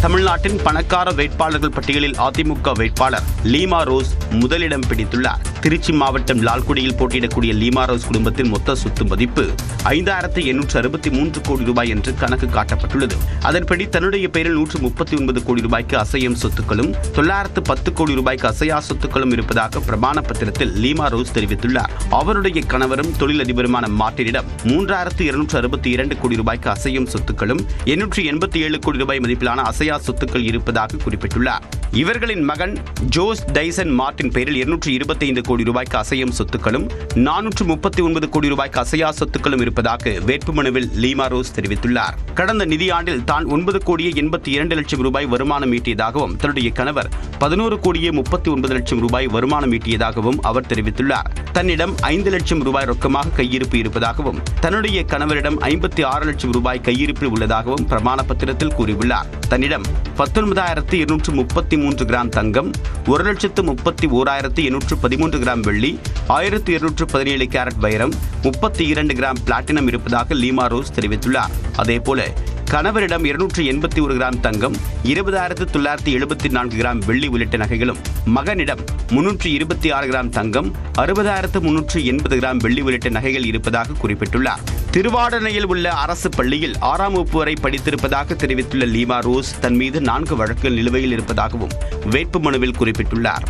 தமிழ்நாட்டின் பணக்கார வேட்பாளர்கள் பட்டியலில் அதிமுக வேட்பாளர் லீமா ரோஸ் முதலிடம் பிடித்துள்ளார். திருச்சி மாவட்டம் லால்குடியில் போட்டியிடக்கூடிய லீமா ரோஸ் குடும்பத்தின் மொத்த சொத்து மதிப்பு 5863 கோடி ரூபாய் என்று கணக்கு காட்டப்பட்டுள்ளது. அதன்படி தன்னுடைய பெயரில் 139 கோடி ரூபாய்க்கு அசையும் சொத்துக்களும் 910 கோடி ரூபாய்க்கு அசையா சொத்துக்களும் இருப்பதாக பிரமாண பத்திரத்தில் லீமா ரோஸ் தெரிவித்துள்ளார். அவருடைய கணவரும் தொழிலதிபருமான மார்ட்டினிடம் 3262 கோடி ரூபாய்க்கு அசையும் சொத்துக்களும் 887 கோடி ரூபாய் மதிப்பிலான அசையா சொத்துக்கள் இருப்பதாக குறிப்பிட்டுள்ளார். இவர்களின் மகன் ஜோஸ் டைசன் மார்ட்டின் பெயரில் 225 கோடி ரூபாய்க்கு அசையும் சொத்துக்களும் 439 கோடி ரூபாய்க்கு அசையா சொத்துக்களும் இருப்பதாக வேட்புமனுவில் லீமா ரோஸ் தெரிவித்துள்ளார். கடந்த நிதியாண்டில் தான் 9 கோடியே 82 லட்சம் ரூபாய் வருமானம் ஈட்டியதாகவும் தன்னுடைய கணவர் 11 கோடியே 39 லட்சம் ரூபாய் வருமானம் ஈட்டியதாகவும் அவர் தெரிவித்துள்ளார். தன்னிடம் 5 லட்சம் ரூபாய் ரொக்கமாக கையிருப்பு இருப்பதாகவும் தன்னுடைய கணவரிடம் 56 லட்சம் ரூபாய் கையிருப்பில் உள்ளதாகவும் பிரமாண பத்திரத்தில் கூறியுள்ளார். தன்னிடம் 19,233 கிராம் தங்கம், 1,31,813 கிராம் வெள்ளி, 1,217 கேரட் வைரம், 32 கிராம் பிளாட்டினம் இருப்பதாக லீமா ரோஸ் தெரிவித்துள்ளார். அதேபோல கணவரிடம் 281 கிராம் தங்கம், 20,974 கிராம் வெள்ளி உள்ளிட்ட நகைகளும், மகனிடம் 326 கிராம் தங்கம், 60,380 கிராம் வெள்ளி உள்ளிட்ட நகைகள் இருப்பதாக குறிப்பிட்டுள்ளார். திருவாடனையில் உள்ள அரசு பள்ளியில் 6ஆம் வகுப்பு வரை படித்திருப்பதாக தெரிவித்துள்ள லீமா ரோஸ் தன் மீது 4 வழக்குகள் நிலுவையில் இருப்பதாகவும் வேட்புமனுவில் குறிப்பிட்டுள்ளார்.